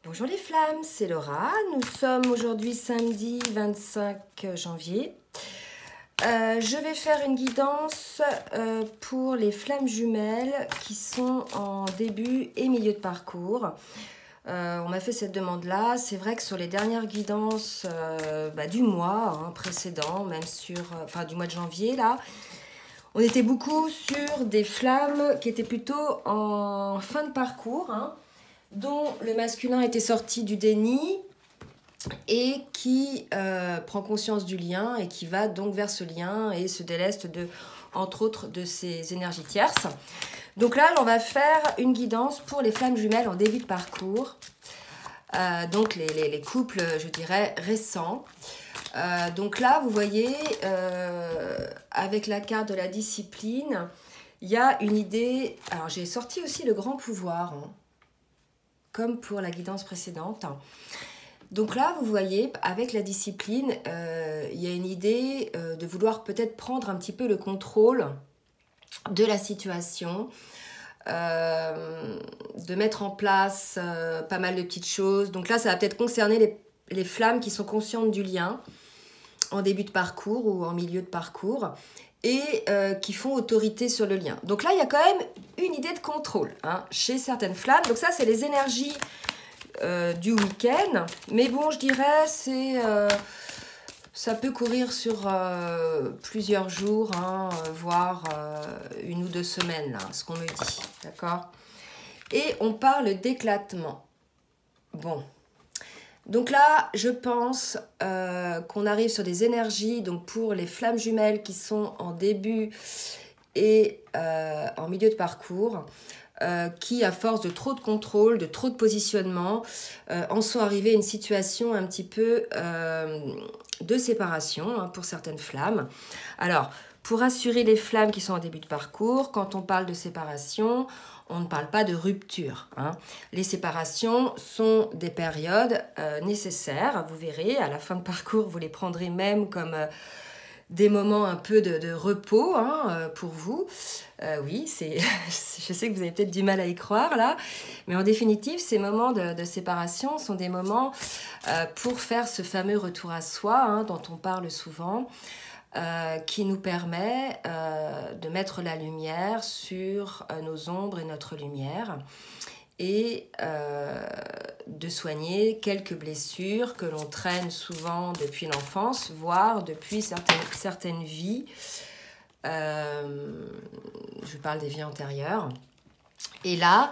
Bonjour les flammes, c'est Laura. Nous sommes aujourd'hui samedi 25 janvier. Je vais faire une guidance pour les flammes jumelles qui sont en début et milieu de parcours. On m'a fait cette demande-là. C'est vrai que sur les dernières guidances du mois précédent, même du mois de janvier, là, on était beaucoup sur des flammes qui étaient plutôt en fin de parcours, dont le masculin était sorti du déni et qui prend conscience du lien et qui va donc vers ce lien et se déleste entre autres de ses énergies tierces. Donc là, on va faire une guidance pour les flammes jumelles en début de parcours. Donc les couples, je dirais, récents. Donc là, vous voyez, avec la carte de la discipline, il y a une idée. Alors, j'ai sorti aussi le grand pouvoir, comme pour la guidance précédente. Donc là, vous voyez, avec la discipline, il y a une idée de vouloir peut-être prendre un petit peu le contrôle de la situation, de mettre en place pas mal de petites choses. Donc là, ça va peut-être concerner les flammes qui sont conscientes du lien en début de parcours ou en milieu de parcours et qui font autorité sur le lien. Donc là, il y a quand même une idée de contrôle chez certaines flammes. Donc ça, c'est les énergies du week-end. Mais bon, je dirais, ça peut courir sur plusieurs jours, voire 1 ou 2 semaines, là, ce qu'on me dit. D'accord ? Et on parle d'éclatement. Bon. Donc là, je pense qu'on arrive sur des énergies, donc pour les flammes jumelles qui sont en début et en milieu de parcours, qui, à force de trop de contrôle, de trop de positionnement, en sont arrivés à une situation un petit peu de séparation pour certaines flammes. Alors, pour assurer les flammes qui sont en début de parcours, quand on parle de séparation, on ne parle pas de rupture. Les séparations sont des périodes nécessaires. Vous verrez, à la fin de parcours, vous les prendrez même comme des moments un peu de repos pour vous. Oui, je sais que vous avez peut-être du mal à y croire là, mais en définitive, ces moments de séparation sont des moments pour faire ce fameux retour à soi dont on parle souvent. Qui nous permet de mettre la lumière sur nos ombres et notre lumière et de soigner quelques blessures que l'on traîne souvent depuis l'enfance, voire depuis certaines vies. Je parle des vies antérieures. Et là,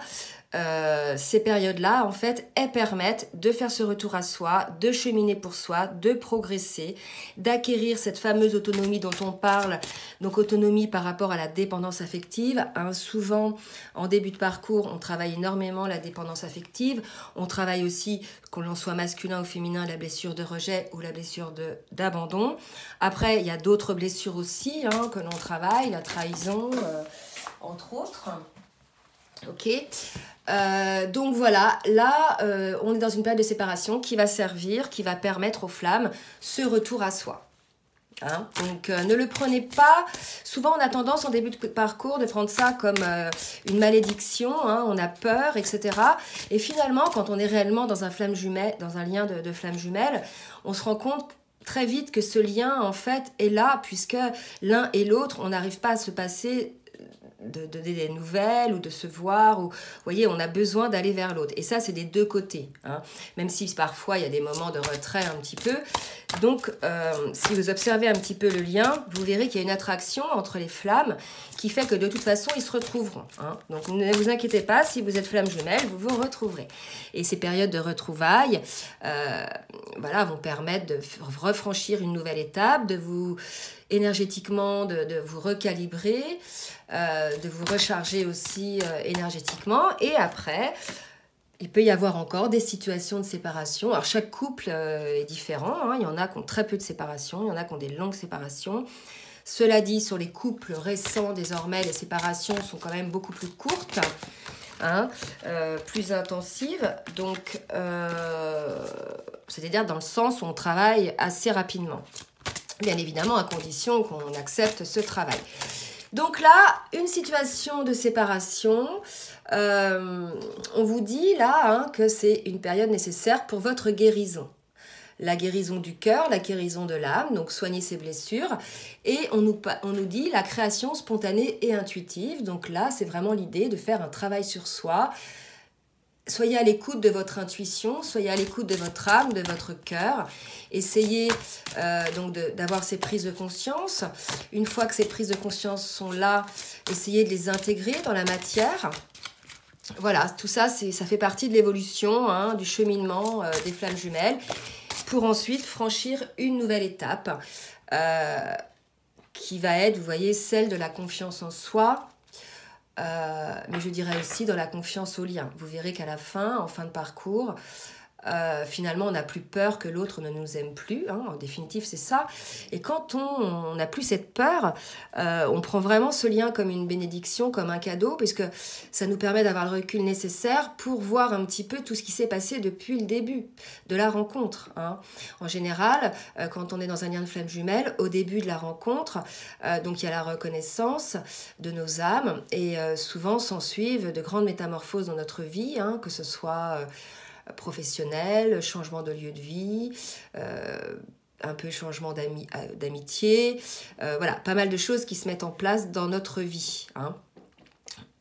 ces périodes-là, en fait, elles permettent de faire ce retour à soi, de cheminer pour soi, de progresser, d'acquérir cette fameuse autonomie dont on parle, donc autonomie par rapport à la dépendance affective. Souvent, en début de parcours, on travaille énormément la dépendance affective. On travaille aussi, que l'on soit masculin ou féminin, la blessure de rejet ou la blessure d'abandon. Après, il y a d'autres blessures aussi que l'on travaille, la trahison, entre autres. Ok, donc voilà, là on est dans une période de séparation qui va servir, qui va permettre aux flammes ce retour à soi. Donc ne le prenez pas, souvent on a tendance en début de parcours de prendre ça comme une malédiction, on a peur, etc. Et finalement quand on est réellement dans un lien de flamme jumelle, on se rend compte très vite que ce lien en fait est là, puisque l'un et l'autre, on n'arrive pas à se passer de donner des nouvelles ou de se voir, ou vous voyez, on a besoin d'aller vers l'autre, et ça c'est des deux côtés, même si parfois il y a des moments de retrait un petit peu. Donc si vous observez un petit peu le lien, vous verrez qu'il y a une attraction entre les flammes qui fait que de toute façon ils se retrouveront, donc ne vous inquiétez pas, si vous êtes flamme jumelle, vous vous retrouverez, et ces périodes de retrouvailles vont permettre de refranchir une nouvelle étape, de vous énergétiquement, de vous recalibrer, de vous recharger aussi énergétiquement. Et après, il peut y avoir encore des situations de séparation. Alors chaque couple est différent, il y en a qui ont très peu de séparation, il y en a qui ont des longues séparations. Cela dit, sur les couples récents, désormais, les séparations sont quand même beaucoup plus courtes, plus intensives. Donc, c'est-à-dire dans le sens où on travaille assez rapidement. Bien évidemment, à condition qu'on accepte ce travail. Donc là, une situation de séparation, on vous dit là hein, que c'est une période nécessaire pour votre guérison. La guérison du cœur, la guérison de l'âme, donc soigner ses blessures. Et on nous dit la création spontanée et intuitive. Donc là, c'est vraiment l'idée de faire un travail sur soi. Soyez à l'écoute de votre intuition, soyez à l'écoute de votre âme, de votre cœur. Essayez donc d'avoir ces prises de conscience. Une fois que ces prises de conscience sont là, essayez de les intégrer dans la matière. Voilà, tout ça, ça fait partie de l'évolution, hein, du cheminement des flammes jumelles, pour ensuite franchir une nouvelle étape qui va être, vous voyez, celle de la confiance en soi, mais je dirais aussi dans la confiance au lien. Vous verrez qu'à la fin, en fin de parcours, finalement, on n'a plus peur que l'autre ne nous aime plus, hein, en définitive, c'est ça. Et quand on n'a plus cette peur, on prend vraiment ce lien comme une bénédiction, comme un cadeau, puisque ça nous permet d'avoir le recul nécessaire pour voir un petit peu tout ce qui s'est passé depuis le début de la rencontre. Hein. En général, quand on est dans un lien de flamme jumelle, au début de la rencontre, donc il y a la reconnaissance de nos âmes, et souvent s'ensuivent de grandes métamorphoses dans notre vie, hein, que ce soit professionnel, changement de lieu de vie, un peu changement d'amitié, voilà, pas mal de choses qui se mettent en place dans notre vie. Hein.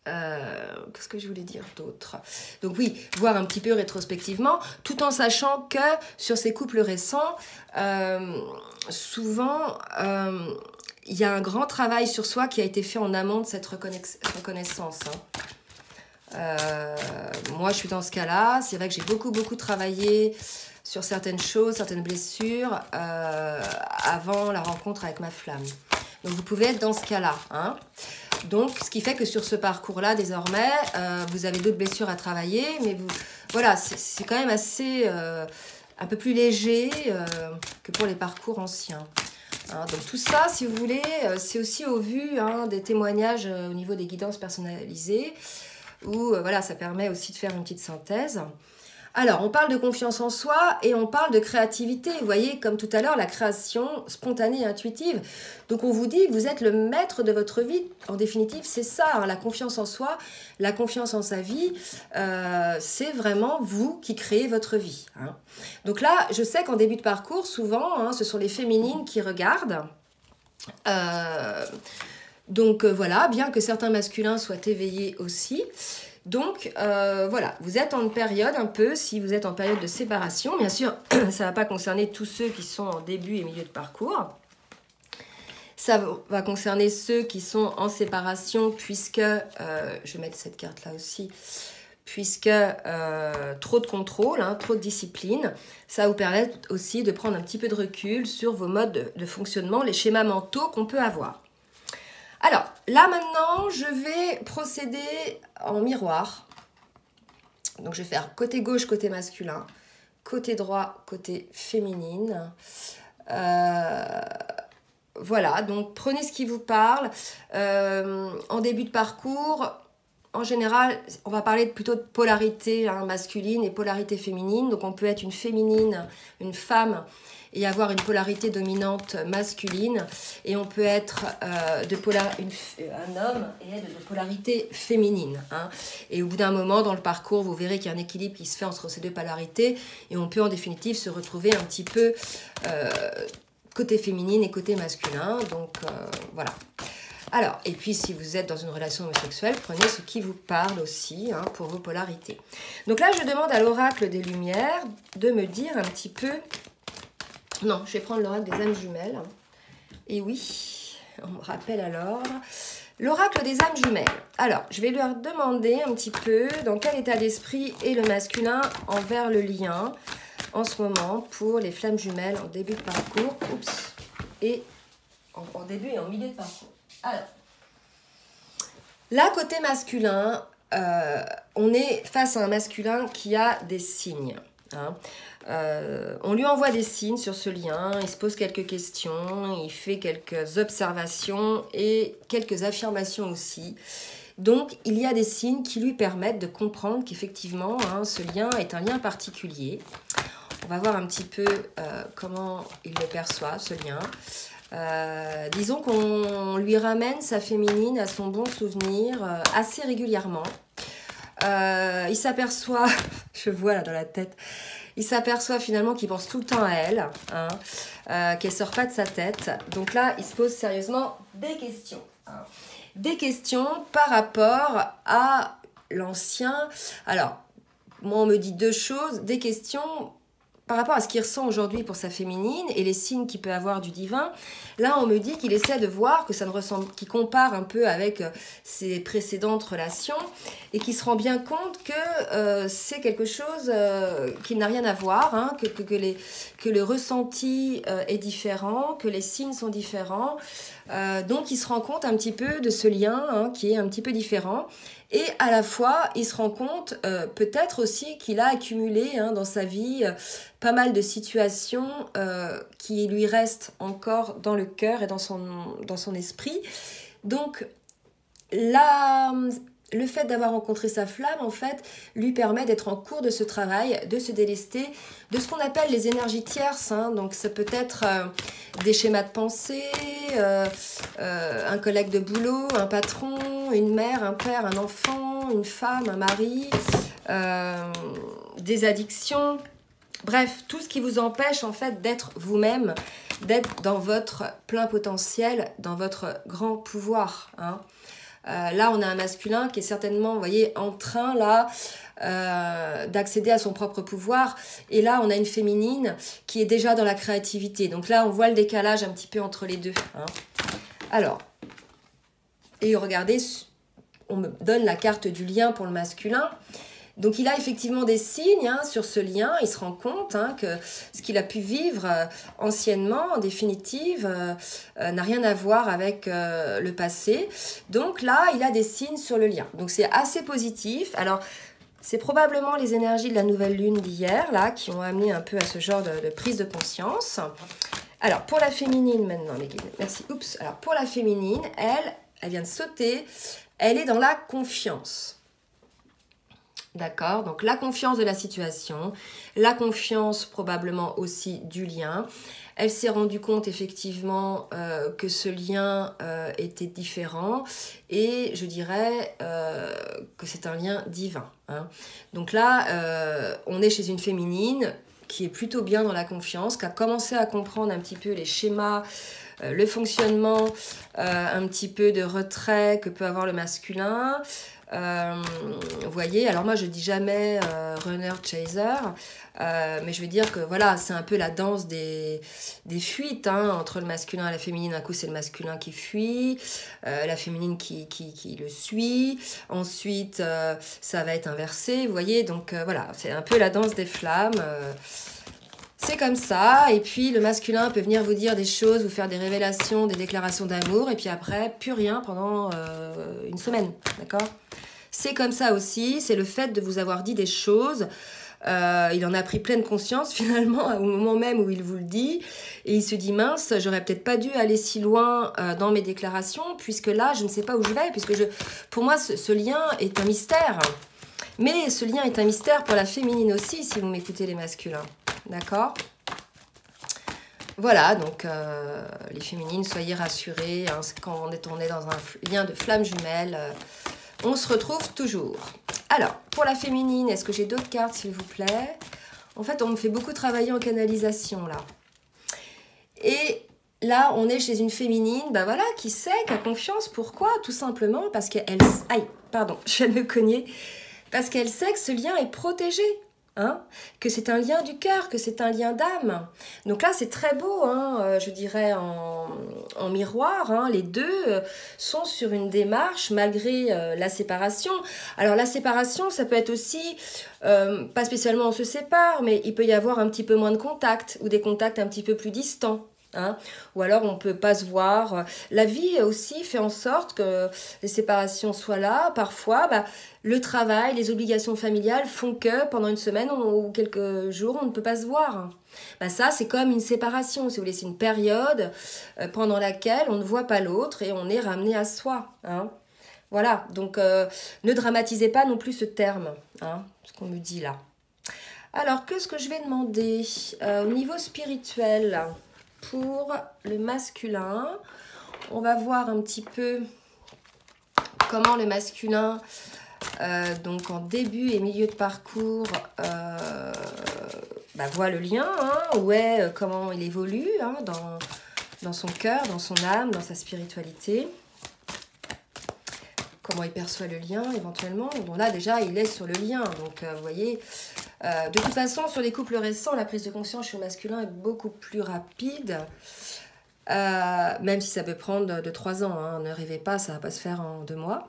Qu'est-ce que je voulais dire d'autre? Donc oui, voir un petit peu rétrospectivement, tout en sachant que sur ces couples récents, souvent, il y a un grand travail sur soi qui a été fait en amont de cette reconnaissance. Hein. Moi, je suis dans ce cas-là. C'est vrai que j'ai beaucoup travaillé sur certaines choses, certaines blessures avant la rencontre avec ma flamme. Donc, vous pouvez être dans ce cas-là. Hein. Donc, ce qui fait que sur ce parcours-là, désormais, vous avez d'autres blessures à travailler, mais voilà, c'est quand même assez un peu plus léger que pour les parcours anciens. Hein, donc tout ça, si vous voulez, c'est aussi au vu hein, des témoignages au niveau des guidances personnalisées, où voilà, ça permet aussi de faire une petite synthèse. Alors, on parle de confiance en soi et on parle de créativité. Vous voyez, comme tout à l'heure, la création spontanée et intuitive. Donc, on vous dit, vous êtes le maître de votre vie. En définitive, c'est ça, hein, la confiance en soi, la confiance en sa vie. C'est vraiment vous qui créez votre vie. Hein. Donc là, je sais qu'en début de parcours, souvent, hein, ce sont les féminines qui regardent. Donc voilà, bien que certains masculins soient éveillés aussi. Donc voilà, vous êtes en période un peu, si vous êtes en période de séparation, bien sûr, ça ne va pas concerner tous ceux qui sont en début et milieu de parcours. Ça va concerner ceux qui sont en séparation puisque, je vais mettre cette carte-là aussi, puisque trop de contrôle, hein, trop de discipline, ça va vous permettre aussi de prendre un petit peu de recul sur vos modes de fonctionnement, les schémas mentaux qu'on peut avoir. Alors, là maintenant, je vais procéder en miroir. Donc, je vais faire côté gauche, côté masculin, côté droit, côté féminine. Voilà, donc prenez ce qui vous parle. En début de parcours, en général, on va parler plutôt de polarité hein, masculine et polarité féminine. Donc, on peut être une féminine, une femme, et avoir une polarité dominante masculine. Et on peut être un homme et être de polarité féminine. Hein. Et au bout d'un moment, dans le parcours, vous verrez qu'il y a un équilibre qui se fait entre ces deux polarités. Et on peut en définitive se retrouver un petit peu côté féminine et côté masculin. Donc voilà. Alors, et puis si vous êtes dans une relation homosexuelle, prenez ce qui vous parle aussi hein, pour vos polarités. Donc là, je demande à l'oracle des Lumières de me dire un petit peu... Non, je vais prendre l'oracle des âmes jumelles. Et oui, on me rappelle à l'ordre. L'oracle des âmes jumelles. Alors, je vais leur demander un petit peu dans quel état d'esprit est le masculin envers le lien en ce moment pour les flammes jumelles en début de parcours. Oups. Et en début et en milieu de parcours. Alors, là, côté masculin, on est face à un masculin qui a des signes. Hein. On lui envoie des signes sur ce lien, il se pose quelques questions, il fait quelques observations et quelques affirmations aussi. Donc, il y a des signes qui lui permettent de comprendre qu'effectivement, hein, ce lien est un lien particulier. On va voir un petit peu comment il le perçoit, ce lien. Disons qu'on lui ramène sa féminine à son bon souvenir assez régulièrement. Il s'aperçoit, je vois là dans la tête, il s'aperçoit finalement qu'il pense tout le temps à elle, hein, qu'elle sort pas de sa tête. Donc là, il se pose sérieusement des questions. Hein. Des questions par rapport à l'ancien. Alors, moi on me dit deux choses, des questions par rapport à ce qu'il ressent aujourd'hui pour sa féminine et les signes qu'il peut avoir du divin. Là, on me dit qu'il essaie de voir que ça ne ressemble, qu'il compare un peu avec ses précédentes relations et qu'il se rend bien compte que c'est quelque chose qui n'a rien à voir, hein, que le ressenti est différent, que les signes sont différents. Donc, il se rend compte un petit peu de ce lien hein, qui est un petit peu différent. Et à la fois, il se rend compte peut-être aussi qu'il a accumulé hein, dans sa vie pas mal de situations qui lui restent encore dans le cœur et dans son esprit. Donc, le fait d'avoir rencontré sa flamme, en fait, lui permet d'être en cours de ce travail, de se délester de ce qu'on appelle les énergies tierces. Hein. Donc, ça peut être des schémas de pensée, un collègue de boulot, un patron, une mère, un père, un enfant, une femme, un mari, des addictions. Bref, tout ce qui vous empêche, en fait, d'être vous-même, d'être dans votre plein potentiel, dans votre grand pouvoir, hein. Là, on a un masculin qui est certainement, vous voyez, en train, là, d'accéder à son propre pouvoir. Et là, on a une féminine qui est déjà dans la créativité. Donc là, on voit le décalage un petit peu entre les deux. Hein. Alors, et regardez, on me donne la carte du lien pour le masculin. Donc, il a effectivement des signes hein, sur ce lien. Il se rend compte hein, que ce qu'il a pu vivre anciennement, en définitive, n'a rien à voir avec le passé. Donc là, il a des signes sur le lien. Donc, c'est assez positif. Alors, c'est probablement les énergies de la nouvelle lune d'hier, là, qui ont amené un peu à ce genre de prise de conscience. Alors, pour la féminine maintenant, les guides. Merci. Oups. Alors, pour la féminine, elle vient de sauter. Elle est dans la confiance. D'accord, donc la confiance de la situation, la confiance probablement aussi du lien. Elle s'est rendue compte effectivement que ce lien était différent et je dirais que c'est un lien divin. Hein. Donc là, on est chez une féminine qui est plutôt bien dans la confiance, qui a commencé à comprendre un petit peu les schémas, le fonctionnement, un petit peu de retrait que peut avoir le masculin. Vous voyez, alors moi je dis jamais runner chaser, mais je veux dire que voilà, c'est un peu la danse des fuites hein, entre le masculin et la féminine. Un coup c'est le masculin qui fuit, la féminine qui le suit, ensuite ça va être inversé, vous voyez, donc voilà, c'est un peu la danse des flammes. C'est comme ça, et puis le masculin peut venir vous dire des choses, vous faire des révélations, des déclarations d'amour, et puis après, plus rien pendant une semaine, d'accord? C'est comme ça aussi, c'est le fait de vous avoir dit des choses, il en a pris pleine conscience finalement au moment même où il vous le dit, et il se dit mince, j'aurais peut-être pas dû aller si loin dans mes déclarations, puisque là, je ne sais pas où je vais, puisque pour moi, ce lien est un mystère. Mais ce lien est un mystère pour la féminine aussi, si vous m'écoutez les masculins. D'accord? Voilà, donc les féminines, soyez rassurées. Hein, quand on est dans un lien de flamme jumelle, on se retrouve toujours. Alors, pour la féminine, est-ce que j'ai d'autres cartes, s'il vous plaît? En fait, on me fait beaucoup travailler en canalisation, là. Et là, on est chez une féminine, bah voilà, qui sait, qui a confiance. Pourquoi? Tout simplement parce qu'elle... Aïe, pardon, je viens de me cogner. Parce qu'elle sait que ce lien est protégé. Hein, que c'est un lien du cœur, que c'est un lien d'âme. Donc là, c'est très beau, hein, je dirais en miroir. Hein, les deux sont sur une démarche malgré la séparation. Alors la séparation, ça peut être aussi, pas spécialement on se sépare, mais il peut y avoir un petit peu moins de contacts ou des contacts un petit peu plus distants. Hein, ou alors on ne peut pas se voir. La vie aussi fait en sorte que les séparations soient là. Parfois, le travail, les obligations familiales font que pendant une semaine ou quelques jours, on ne peut pas se voir. Ça, c'est comme une séparation, si vous voulez. C'est une période pendant laquelle on ne voit pas l'autre et on est ramené à soi. Hein. Voilà, donc ne dramatisez pas non plus ce terme, hein, ce qu'on me dit là. Alors, qu'est-ce que je vais demander au niveau spirituel ? pour le masculin, on va voir un petit peu comment le masculin, donc en début et milieu de parcours, voit le lien, hein, comment il évolue hein, dans son cœur, dans son âme, dans sa spiritualité. Comment il perçoit le lien éventuellement. Donc là déjà il est sur le lien. Donc vous voyez, de toute façon sur les couples récents, la prise de conscience chez le masculin est beaucoup plus rapide. Même si ça peut prendre de 3 ans. Hein. Ne rêvez pas, ça ne va pas se faire en 2 mois.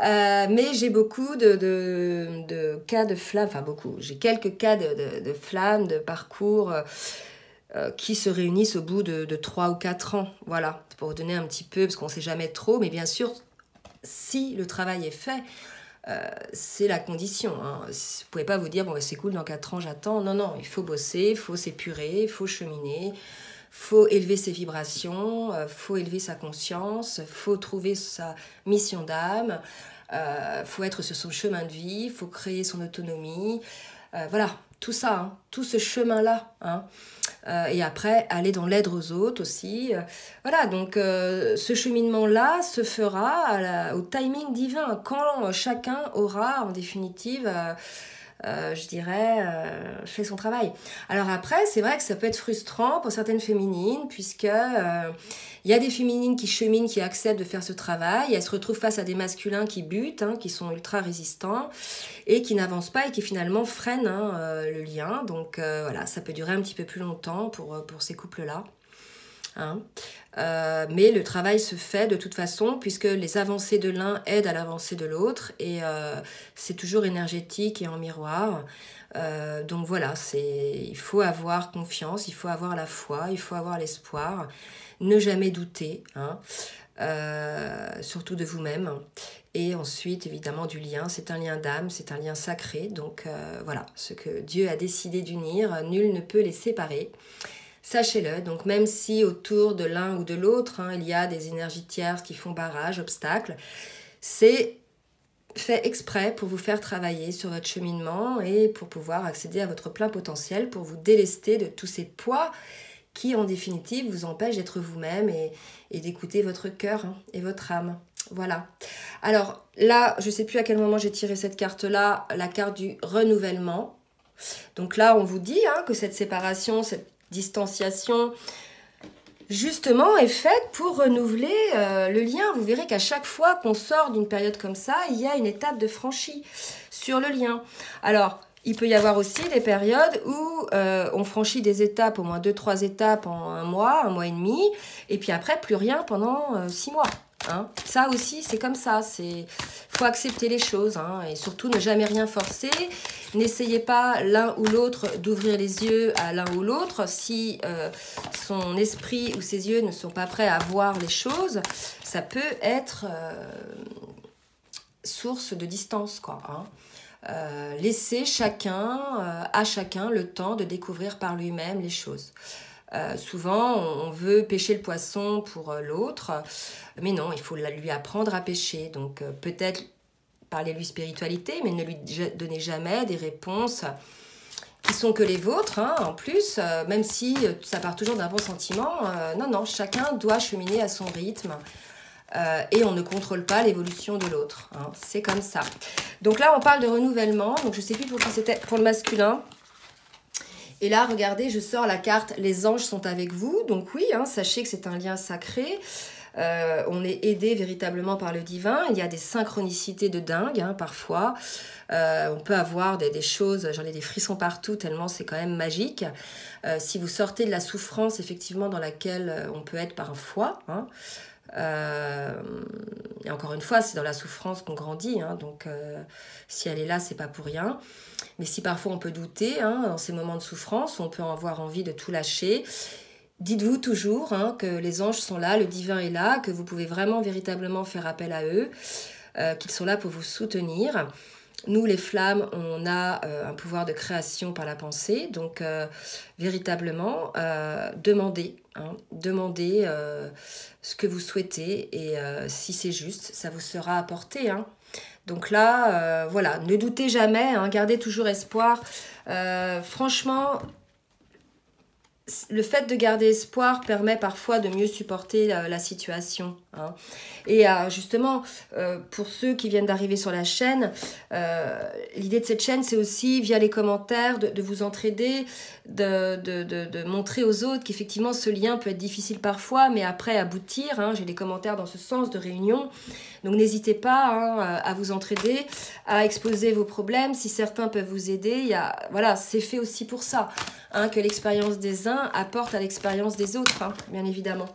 Mais j'ai beaucoup de cas de flammes, enfin beaucoup, j'ai quelques cas de flammes, de parcours qui se réunissent au bout de 3 ou 4 ans. Voilà, pour vous donner un petit peu, parce qu'on ne sait jamais trop, mais bien sûr, si le travail est fait, c'est la condition. Hein. Vous ne pouvez pas vous dire, bon, c'est cool, dans 4 ans, j'attends. Non, non, il faut bosser, il faut s'épurer, il faut cheminer, il faut élever ses vibrations, il faut élever sa conscience, il faut trouver sa mission d'âme, il faut être sur son chemin de vie, il faut créer son autonomie. Voilà, tout ça, hein, tout ce chemin-là. Hein. Et après, aller dans l'aide aux autres aussi. Voilà, donc ce cheminement-là se fera au timing divin, quand chacun aura, en définitive, je dirais, fait son travail. Alors après, c'est vrai que ça peut être frustrant pour certaines féminines, puisque il y a des féminines qui cheminent, qui acceptent de faire ce travail, elles se retrouvent face à des masculins qui butent, hein, qui sont ultra résistants, et qui n'avancent pas et qui finalement freinent le lien. Donc voilà, ça peut durer un petit peu plus longtemps pour ces couples-là. Hein. Mais le travail se fait de toute façon, puisque les avancées de l'un aident à l'avancée de l'autre, et c'est toujours énergétique et en miroir. Donc voilà, il faut avoir confiance, il faut avoir la foi, il faut avoir l'espoir, ne jamais douter, hein, surtout de vous-même. Et ensuite, évidemment, du lien, c'est un lien d'âme, c'est un lien sacré. Donc voilà, ce que Dieu a décidé d'unir, nul ne peut les séparer. Sachez-le, donc même si autour de l'un ou de l'autre, hein, il y a des énergies tierces qui font barrage, obstacle, c'est fait exprès pour vous faire travailler sur votre cheminement et pour pouvoir accéder à votre plein potentiel, pour vous délester de tous ces poids qui, en définitive, vous empêchent d'être vous-même et d'écouter votre cœur hein, et votre âme. Voilà. Alors là, je ne sais plus à quel moment j'ai tiré cette carte-là, la carte du renouvellement. Donc là, on vous dit hein, que cette séparation, cette distanciation, justement, est faite pour renouveler le lien. Vous verrez qu'à chaque fois qu'on sort d'une période comme ça, il y a une étape de franchie sur le lien. Alors, il peut y avoir aussi des périodes où on franchit des étapes, au moins 2-3 étapes en 1 mois et demi, et puis après, plus rien pendant 6 mois. Hein. Ça aussi, c'est comme ça. Il faut accepter les choses hein, et surtout ne jamais rien forcer. N'essayez pas l'un ou l'autre d'ouvrir les yeux à l'un ou l'autre. Si son esprit ou ses yeux ne sont pas prêts à voir les choses, ça peut être source de distance, quoi. Hein. Laissez à chacun le temps de découvrir par lui-même les choses. Souvent, on veut pêcher le poisson pour l'autre, mais non, il faut lui apprendre à pêcher. Donc peut-être parlez-lui spiritualité, mais ne lui donnez jamais des réponses qui sont que les vôtres. Hein, en plus, même si ça part toujours d'un bon sentiment, non, chacun doit cheminer à son rythme. Et on ne contrôle pas l'évolution de l'autre. Hein, c'est comme ça. Donc là, on parle de renouvellement. Donc je ne sais plus pour qui c'était, pour le masculin. Et là, regardez, je sors la carte « Les anges sont avec vous ». Donc oui, hein, sachez que c'est un lien sacré. On est aidé véritablement par le divin. Il y a des synchronicités de dingue, hein, parfois. On peut avoir des choses, j'en ai des frissons partout, tellement c'est quand même magique. Si vous sortez de la souffrance, effectivement, dans laquelle on peut être parfois, hein, et encore une fois, c'est dans la souffrance qu'on grandit, hein, donc si elle est là, c'est pas pour rien. Mais si parfois on peut douter, hein, dans ces moments de souffrance, on peut avoir envie de tout lâcher, dites-vous toujours hein, que les anges sont là, le divin est là, que vous pouvez vraiment véritablement faire appel à eux, qu'ils sont là pour vous soutenir. Nous, les flammes, on a un pouvoir de création par la pensée, donc véritablement, demandez ce que vous souhaitez et si c'est juste, ça vous sera apporté. Hein. Donc là, voilà, ne doutez jamais, hein, gardez toujours espoir. Franchement, le fait de garder espoir permet parfois de mieux supporter la situation. Hein. Et justement, pour ceux qui viennent d'arriver sur la chaîne, l'idée de cette chaîne, c'est aussi, via les commentaires, de vous entraider, de montrer aux autres qu'effectivement, ce lien peut être difficile parfois, mais après aboutir. Hein, j'ai des commentaires dans ce sens de réunion. Donc n'hésitez pas hein, à vous entraider, à exposer vos problèmes. Si certains peuvent vous aider, voilà, c'est fait aussi pour ça. Hein, que l'expérience des uns apporte à l'expérience des autres, hein, bien évidemment.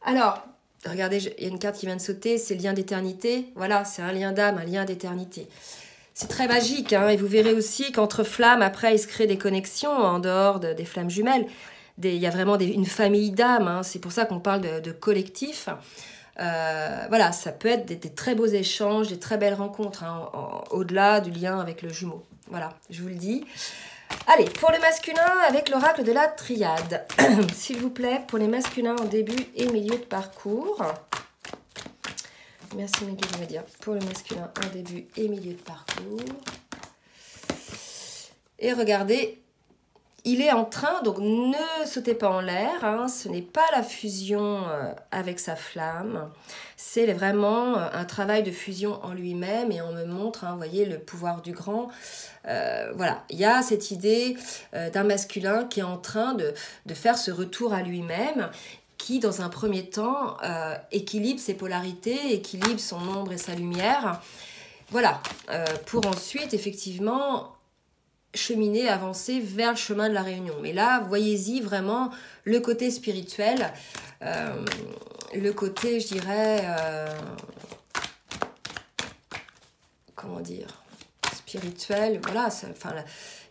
Alors, regardez, il y a une carte qui vient de sauter, c'est le lien d'éternité. Voilà, c'est un lien d'âme, un lien d'éternité. C'est très magique, hein, et vous verrez aussi qu'entre flammes, après, il se crée des connexions en dehors des flammes jumelles. Il y a vraiment une famille d'âmes, hein, c'est pour ça qu'on parle de collectif. Voilà, ça peut être des très beaux échanges, des très belles rencontres, hein, au-delà du lien avec le jumeau. Voilà, je vous le dis. Allez, pour le masculin, avec l'oracle de la triade. S'il vous plaît, pour les masculins en début et milieu de parcours. Merci mes guides, je vais dire. Pour le masculin en début et milieu de parcours. Et regardez, il est en train, donc ne sautez pas en l'air, hein, ce n'est pas la fusion avec sa flamme, c'est vraiment un travail de fusion en lui-même et on me montre, hein, vous voyez, le pouvoir du grand. Voilà, il y a cette idée d'un masculin qui est en train de faire ce retour à lui-même, qui dans un premier temps équilibre ses polarités, équilibre son ombre et sa lumière. Voilà, pour ensuite effectivement cheminer, avancer vers le chemin de la réunion. Mais là, voyez-y vraiment le côté spirituel, le côté, je dirais, comment dire, spirituel, voilà, enfin,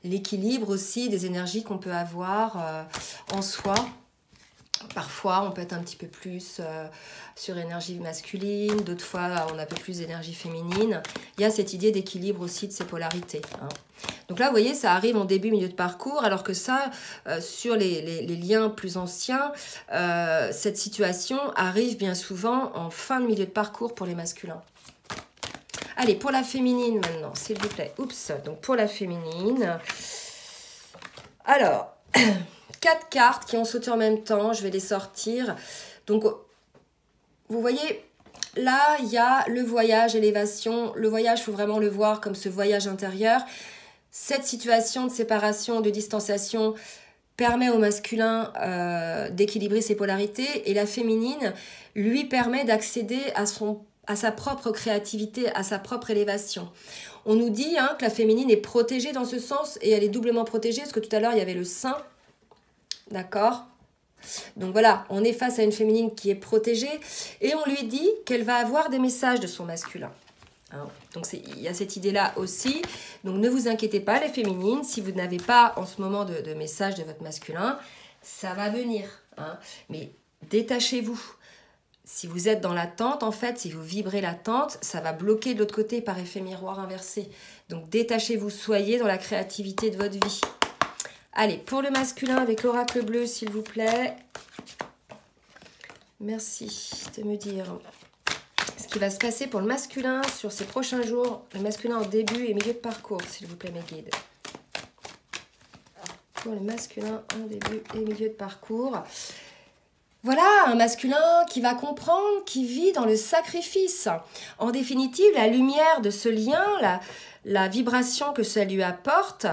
l'équilibre aussi des énergies qu'on peut avoir en soi. Parfois, on peut être un petit peu plus sur énergie masculine, d'autres fois, on a un peu plus d'énergie féminine. Il y a cette idée d'équilibre aussi de ces polarités. Hein. Donc là, vous voyez, ça arrive en début, milieu de parcours, alors que ça, sur les liens plus anciens, cette situation arrive bien souvent en fin de milieu de parcours pour les masculins. Allez, pour la féminine maintenant, s'il vous plaît. Oups, donc pour la féminine. Alors... 4 cartes qui ont sauté en même temps, je vais les sortir. Donc, vous voyez, là, il y a le voyage, élévation. Le voyage, il faut vraiment le voir comme ce voyage intérieur. Cette situation de séparation, de distanciation, permet au masculin d'équilibrer ses polarités. Et la féminine lui permet d'accéder à sa propre créativité, à sa propre élévation. On nous dit hein, que la féminine est protégée dans ce sens, et elle est doublement protégée, parce que tout à l'heure, il y avait le sein. D'accord? Donc voilà, on est face à une féminine qui est protégée et on lui dit qu'elle va avoir des messages de son masculin. Hein? Donc il y a cette idée-là aussi. Donc ne vous inquiétez pas les féminines, si vous n'avez pas en ce moment de message de votre masculin, ça va venir. Hein? Mais détachez-vous. Si vous êtes dans l'attente, en fait, si vous vibrez l'attente, ça va bloquer de l'autre côté par effet miroir inversé. Donc détachez-vous, soyez dans la créativité de votre vie. Allez, pour le masculin avec l'oracle bleu, s'il vous plaît. Merci de me dire ce qui va se passer pour le masculin sur ces prochains jours. Le masculin en début et milieu de parcours, s'il vous plaît, mes guides. Pour le masculin en début et milieu de parcours. Voilà, un masculin qui va comprendre, qui vit dans le sacrifice. En définitive, la lumière de ce lien, la vibration que ça lui apporte,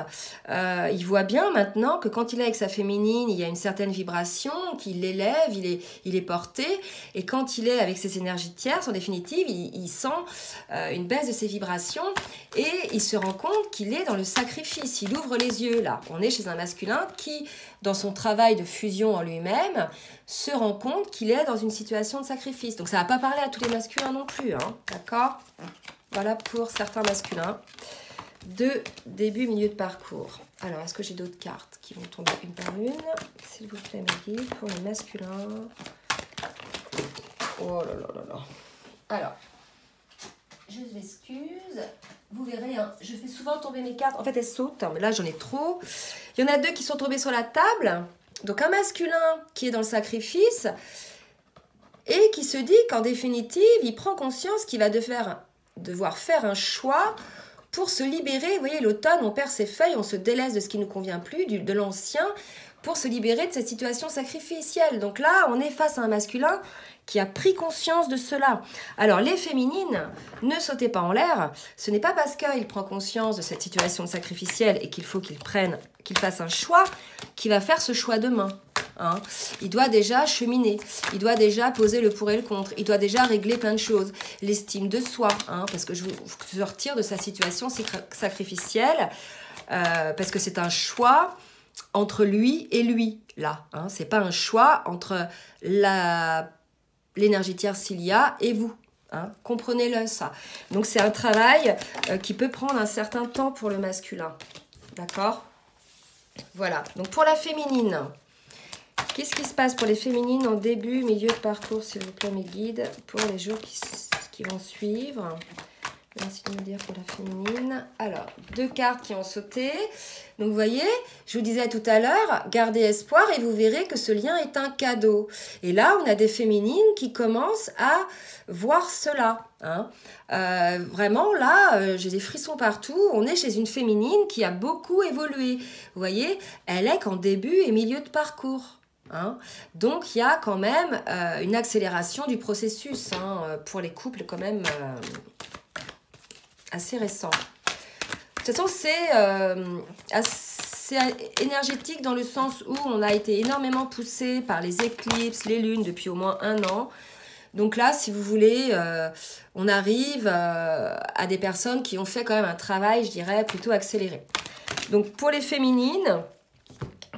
il voit bien maintenant que quand il est avec sa féminine, il y a une certaine vibration qui l'élève, il est porté. Et quand il est avec ses énergies tierces, en définitive, il sent une baisse de ses vibrations et il se rend compte qu'il est dans le sacrifice. Il ouvre les yeux, là. On est chez un masculin qui, dans son travail de fusion en lui-même, se rend compte qu'il est dans une situation de sacrifice. Donc ça ne va pas parler à tous les masculins non plus, hein, d'accord ? Voilà pour certains masculins de début, milieu de parcours. Alors, est-ce que j'ai d'autres cartes qui vont tomber une par une? S'il vous plaît, mes guides, pour les masculins. Oh là là là là. Alors, je m'excuse. Vous verrez, hein, je fais souvent tomber mes cartes. En fait, elles sautent, hein, mais là, j'en ai trop. Il y en a 2 qui sont tombées sur la table. Donc, un masculin qui est dans le sacrifice et qui se dit qu'en définitive, il prend conscience qu'il va devoir faire un choix pour se libérer. Vous voyez, l'automne, on perd ses feuilles, on se délaisse de ce qui ne nous convient plus, de l'ancien, pour se libérer de cette situation sacrificielle. Donc là, on est face à un masculin qui a pris conscience de cela. Alors, les féminines, ne sautez pas en l'air. Ce n'est pas parce qu'il prend conscience de cette situation sacrificielle et qu'il faut qu'il fasse un choix, qu'il va faire ce choix demain. Hein. Il doit déjà cheminer, il doit déjà poser le pour et le contre, il doit déjà régler plein de choses. L'estime de soi, hein, parce que je veux sortir de sa situation sacrificielle, parce que c'est un choix entre lui et lui, là. Hein. C'est pas un choix entre l'énergie tierce Cilia et vous. Hein. Comprenez-le, ça. Donc, c'est un travail qui peut prendre un certain temps pour le masculin. D'accord? Voilà. Donc, pour la féminine, qu'est-ce qui se passe pour les féminines en début, milieu de parcours, s'il vous plaît, mes guides, pour les jours qui vont suivre? Merci de me dire pour la féminine. Alors, 2 cartes qui ont sauté. Donc, vous voyez, je vous disais tout à l'heure, gardez espoir et vous verrez que ce lien est un cadeau. Et là, on a des féminines qui commencent à voir cela. Hein. Vraiment, là, j'ai des frissons partout. On est chez une féminine qui a beaucoup évolué. Vous voyez, elle est qu'en début et milieu de parcours. Hein. Donc, il y a quand même une accélération du processus hein, pour les couples quand même... assez récent. De toute façon, c'est assez énergétique dans le sens où on a été énormément poussé par les éclipses, les lunes depuis au moins 1 an. Donc là, si vous voulez, on arrive à des personnes qui ont fait quand même un travail, je dirais, plutôt accéléré. Donc pour les féminines,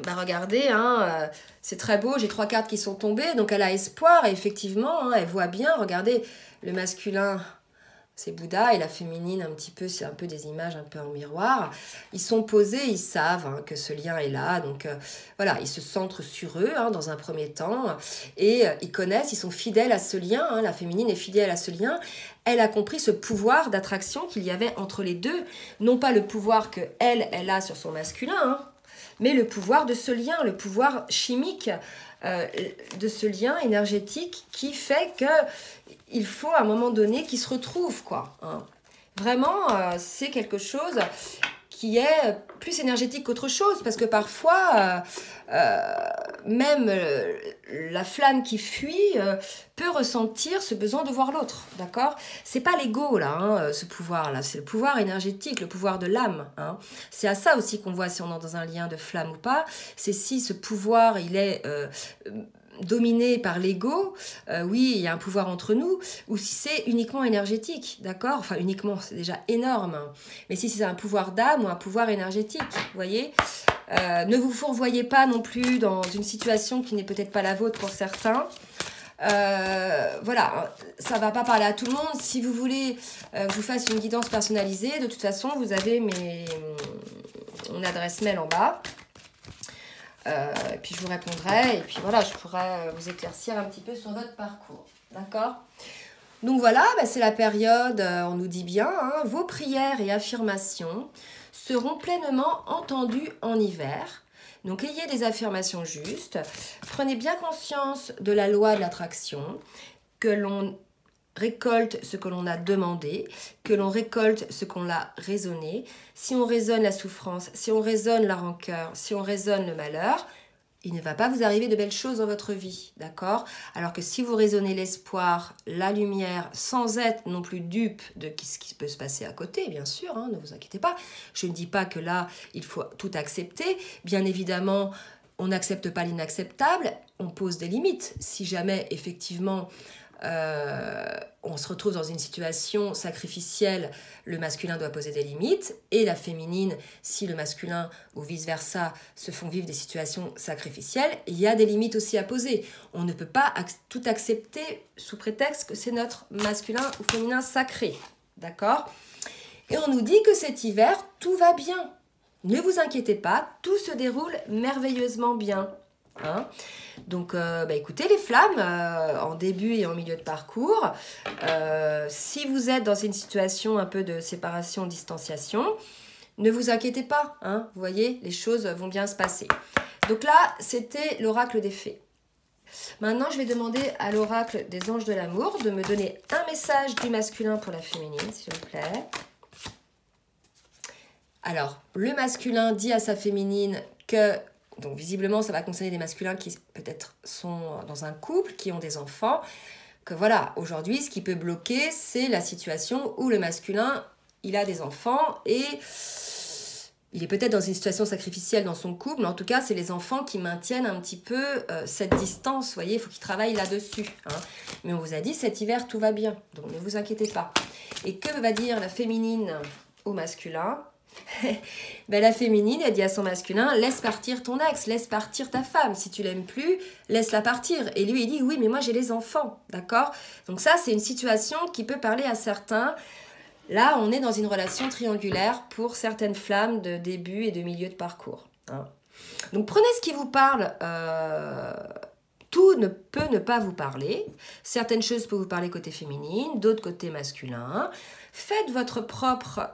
bah regardez, hein, c'est très beau, j'ai 3 cartes qui sont tombées, donc elle a espoir et effectivement, hein, elle voit bien, regardez, le masculin... c'est Bouddha et la féminine un petit peu, c'est un peu des images un peu en miroir. Ils sont posés, ils savent hein, que ce lien est là. Donc voilà, ils se centrent sur eux hein, dans un premier temps. Et ils connaissent, ils sont fidèles à ce lien. Hein, la féminine est fidèle à ce lien. Elle a compris ce pouvoir d'attraction qu'il y avait entre les deux. Non pas le pouvoir qu'elle a sur son masculin, hein, mais le pouvoir de ce lien, le pouvoir chimique de ce lien énergétique qui fait que il faut à un moment donné qu'ils se retrouvent, quoi. Hein. Vraiment, c'est quelque chose qui est plus énergétique qu'autre chose, parce que parfois, même la flamme qui fuit peut ressentir ce besoin de voir l'autre, d'accord? C'est pas l'ego, là, hein, ce pouvoir-là, c'est le pouvoir énergétique, le pouvoir de l'âme. Hein. C'est à ça aussi qu'on voit si on est dans un lien de flamme ou pas, c'est si ce pouvoir, il est... dominé par l'ego, oui, il y a un pouvoir entre nous, ou si c'est uniquement énergétique, d'accord? Enfin, uniquement, c'est déjà énorme. Mais si c'est un pouvoir d'âme ou un pouvoir énergétique, vous voyez? Ne vous fourvoyez pas non plus dans une situation qui n'est peut-être pas la vôtre pour certains. Voilà, ça va pas parler à tout le monde. Si vous voulez que je vous fasse une guidance personnalisée, de toute façon, vous avez mon adresse mail en bas. Et puis je vous répondrai et puis voilà, je pourrai vous éclaircir un petit peu sur votre parcours, d'accord? Donc voilà, bah c'est la période, on nous dit bien, hein, vos prières et affirmations seront pleinement entendues en hiver. Donc ayez des affirmations justes, prenez bien conscience de la loi de l'attraction, que l'on récolte ce que l'on a demandé, que l'on récolte ce qu'on a raisonné. Si on raisonne la souffrance, si on raisonne la rancœur, si on raisonne le malheur, il ne va pas vous arriver de belles choses dans votre vie, d'accord? Alors que si vous raisonnez l'espoir, la lumière, sans être non plus dupe de ce qui peut se passer à côté, bien sûr, hein, ne vous inquiétez pas. Je ne dis pas que là, il faut tout accepter. Bien évidemment, on n'accepte pas l'inacceptable, on pose des limites. Si jamais, effectivement... on se retrouve dans une situation sacrificielle, le masculin doit poser des limites et la féminine, si le masculin ou vice-versa se font vivre des situations sacrificielles, il y a des limites aussi à poser. On ne peut pas tout accepter sous prétexte que c'est notre masculin ou féminin sacré, d'accord? Et on nous dit que cet hiver, tout va bien. Ne vous inquiétez pas, tout se déroule merveilleusement bien. Hein? Donc bah écoutez les flammes en début et en milieu de parcours, si vous êtes dans une situation un peu de séparation, distanciation, ne vous inquiétez pas, hein? Vous voyez, les choses vont bien se passer. Donc là, c'était l'oracle des fées. Maintenant, je vais demander à l'oracle des anges de l'amour de me donner un message du masculin pour la féminine, s'il vous plaît. Alors, le masculin dit à sa féminine que, donc visiblement, ça va concerner des masculins qui peut-être sont dans un couple, qui ont des enfants, que voilà, aujourd'hui, ce qui peut bloquer, c'est la situation où le masculin, il a des enfants et il est peut-être dans une situation sacrificielle dans son couple, mais en tout cas, c'est les enfants qui maintiennent un petit peu cette distance, vous voyez, il faut qu'ils travaillent là-dessus. Hein. Mais on vous a dit, cet hiver, tout va bien, donc ne vous inquiétez pas. Et que va dire la féminine au masculin? Ben, la féminine, elle dit à son masculin, laisse partir ton ex, laisse partir ta femme. Si tu l'aimes plus, laisse-la partir. Et lui, il dit, oui, mais moi, j'ai les enfants, d'accord? Donc ça, c'est une situation qui peut parler à certains. Là, on est dans une relation triangulaire pour certaines flammes de début et de milieu de parcours. Hein. Donc, prenez ce qui vous parle. Tout ne peut ne pas vous parler. Certaines choses peuvent vous parler côté féminine, d'autres côté masculin. Faites votre propre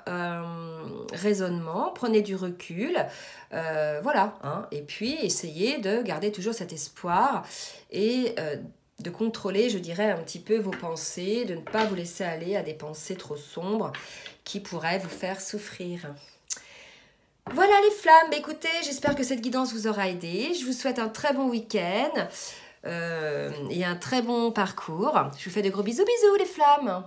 raisonnement, prenez du recul, voilà. Hein. Et puis, essayez de garder toujours cet espoir et de contrôler, je dirais, un petit peu vos pensées, de ne pas vous laisser aller à des pensées trop sombres qui pourraient vous faire souffrir. Voilà les flammes, écoutez, j'espère que cette guidance vous aura aidé. Je vous souhaite un très bon week-end et un très bon parcours. Je vous fais de gros bisous, bisous les flammes.